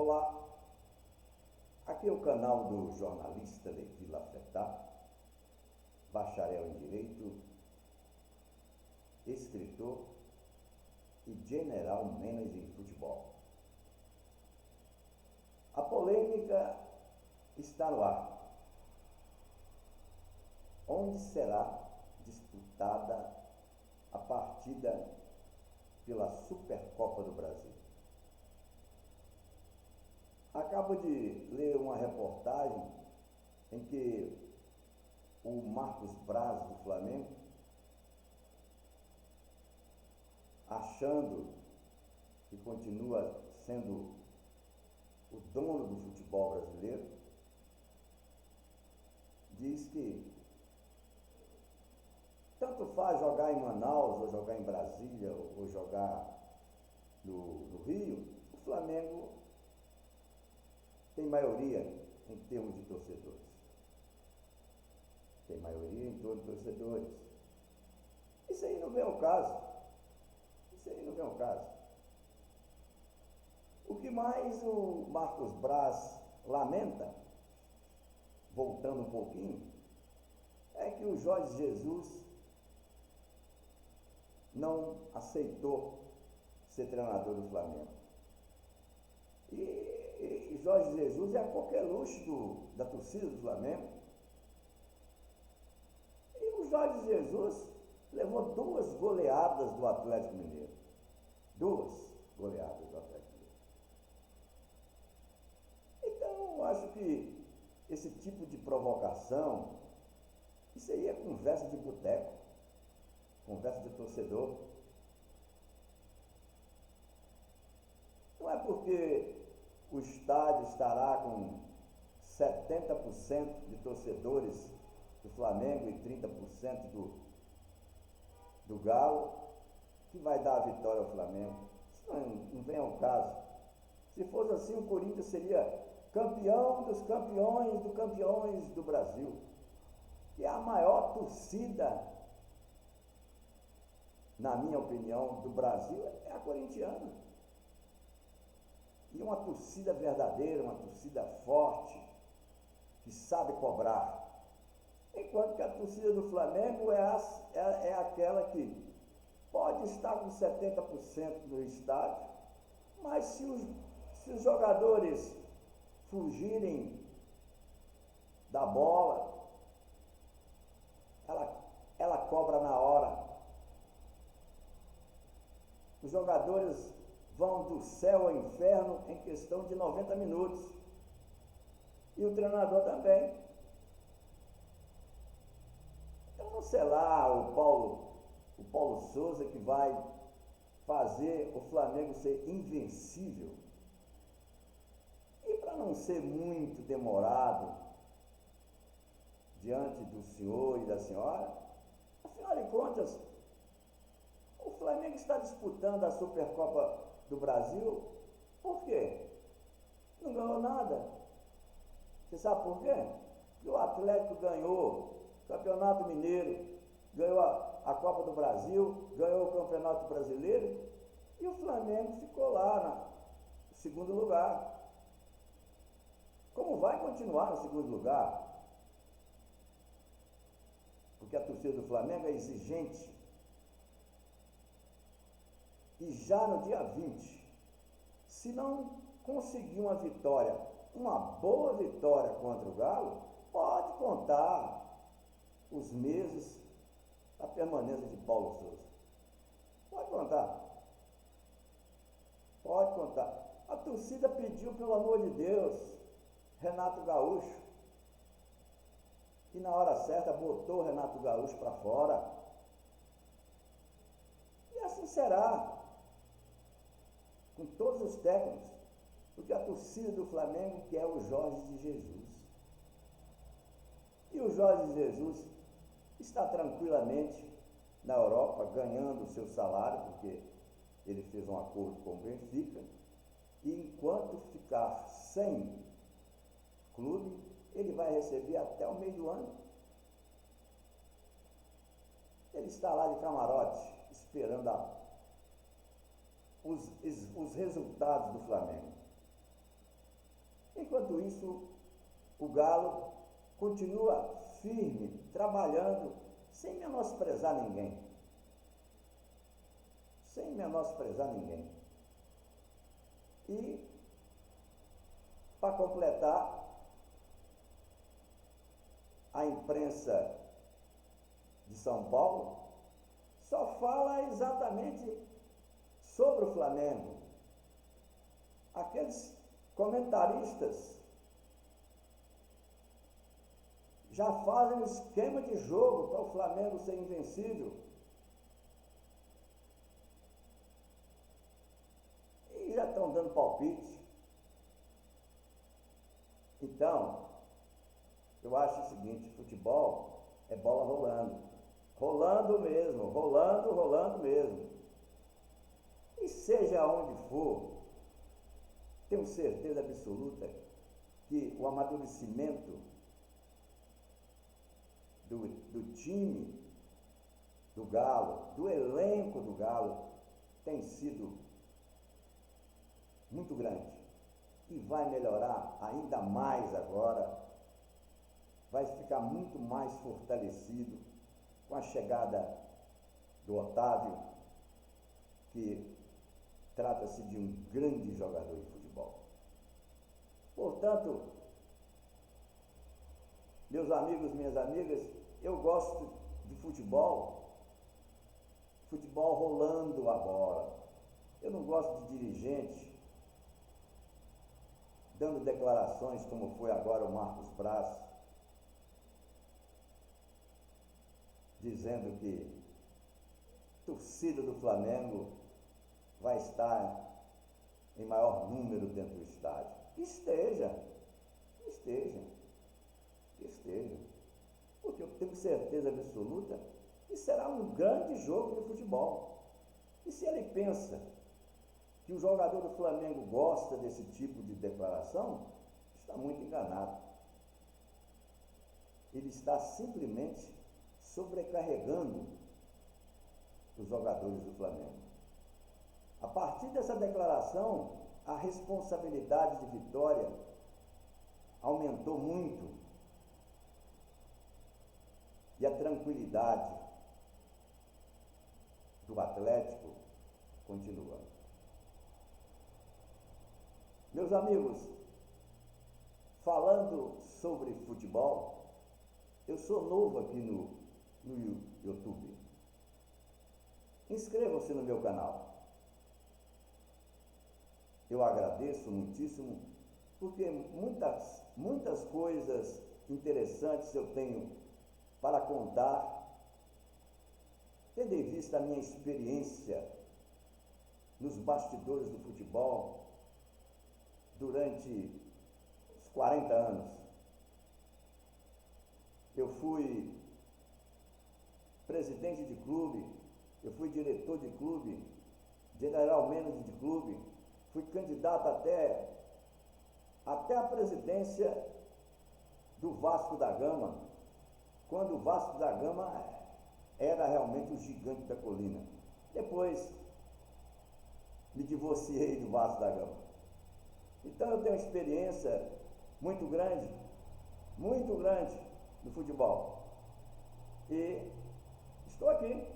Olá, aqui é o canal do jornalista Levi Lafetá, bacharel em Direito, escritor e general manager em futebol. A polêmica está no ar. Onde será disputada a partida pela Supercopa do Brasil? Acabo de ler uma reportagem em que o Marcos Braz, do Flamengo, achando que continua sendo o dono do futebol brasileiro, diz que tanto faz jogar em Manaus, ou jogar em Brasília, ou jogar no Rio, o Flamengo tem maioria em termos de torcedores. Tem maioria em torno de torcedores. Isso aí não vem ao caso. Isso aí não vem ao caso. O que mais o Marcos Braz lamenta, voltando um pouquinho, é que o Jorge Jesus não aceitou ser treinador do Flamengo. E Jorge Jesus é a coqueluche da torcida do Flamengo. E o Jorge Jesus levou 2 goleadas do Atlético Mineiro. 2 goleadas do Atlético Mineiro. Então, eu acho que esse tipo de provocação, isso aí é conversa de boteco, conversa de torcedor. Não é porque o estádio estará com 70% de torcedores do Flamengo e 30% do Galo que vai dar a vitória ao Flamengo. Isso não vem ao caso. Se fosse assim, o Corinthians seria campeão dos campeões do Brasil. E a maior torcida, na minha opinião, do Brasil é a corintiana. E uma torcida verdadeira, uma torcida forte, que sabe cobrar. Enquanto que a torcida do Flamengo é aquela que pode estar com 70% no estádio, mas se os jogadores fugirem da bola, ela cobra na hora. Os jogadores vão do céu ao inferno em questão de 90 minutos. E o treinador também. Então não sei lá o Paulo Souza que vai fazer o Flamengo ser invencível. E para não ser muito demorado diante do senhor e da senhora, afinal de contas, o Flamengo está disputando a Supercopa do Brasil, por quê? Não ganhou nada. Você sabe por quê? Porque o Atlético ganhou o Campeonato Mineiro, ganhou a Copa do Brasil, ganhou o Campeonato Brasileiro, e o Flamengo ficou lá no segundo lugar. Como vai continuar no segundo lugar? Porque a torcida do Flamengo é exigente. E já no dia 20, se não conseguir uma vitória, uma boa vitória contra o Galo, pode contar os meses da permanência de Paulo Souza. Pode contar. Pode contar. A torcida pediu, pelo amor de Deus, Renato Gaúcho. E na hora certa botou o Renato Gaúcho para fora. E assim será com todos os técnicos, porque a torcida do Flamengo quer o Jorge de Jesus. E o Jorge de Jesus está tranquilamente na Europa, ganhando o seu salário, porque ele fez um acordo com o Benfica, e enquanto ficar sem clube, ele vai receber até o meio do ano. Ele está lá de camarote, esperando os resultados do Flamengo. Enquanto isso, o Galo continua firme, trabalhando, sem menosprezar ninguém. Sem menosprezar ninguém. E, para completar, a imprensa de São Paulo só fala exatamente sobre o Flamengo. Aqueles comentaristas já fazem um esquema de jogo para o Flamengo ser invencível. E já estão dando palpite. Então, eu acho o seguinte, futebol é bola rolando. Rolando mesmo, rolando mesmo. E seja onde for, tenho certeza absoluta que o amadurecimento do time do Galo, do elenco do Galo, tem sido muito grande. E vai melhorar ainda mais agora. Vai ficar muito mais fortalecido com a chegada do Otávio, que trata-se de um grande jogador de futebol. Portanto, meus amigos, minhas amigas, eu gosto de futebol rolando a bola. Eu não gosto de dirigente dando declarações como foi agora o Marcos Braz, dizendo que a torcida do Flamengo vai estar em maior número dentro do estádio. Esteja. Porque eu tenho certeza absoluta que será um grande jogo de futebol. E se ele pensa que o jogador do Flamengo gosta desse tipo de declaração, está muito enganado. Ele está simplesmente sobrecarregando os jogadores do Flamengo. A partir dessa declaração, a responsabilidade de vitória aumentou muito e a tranquilidade do Atlético continua. Meus amigos, falando sobre futebol, eu sou novo aqui no YouTube. Inscrevam-se no meu canal. Eu agradeço muitíssimo, porque muitas coisas interessantes eu tenho para contar, tendo em vista a minha experiência nos bastidores do futebol durante os 40 anos. Eu fui presidente de clube, eu fui diretor de clube, general manager de clube, fui candidato até a presidência do Vasco da Gama, quando o Vasco da Gama era realmente o gigante da colina. Depois me divorciei do Vasco da Gama. Então eu tenho uma experiência muito grande no futebol. E estou aqui.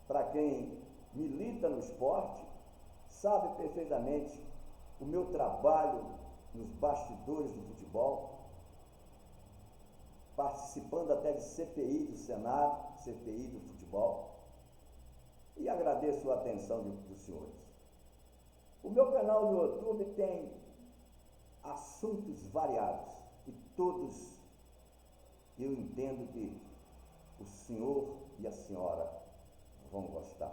Para quem milita no esporte, sabe perfeitamente o meu trabalho nos bastidores do futebol, participando até de CPI do Senado, CPI do futebol, e agradeço a atenção dos senhores. O meu canal no YouTube tem assuntos variados e todos eu entendo que o senhor e a senhora vão gostar.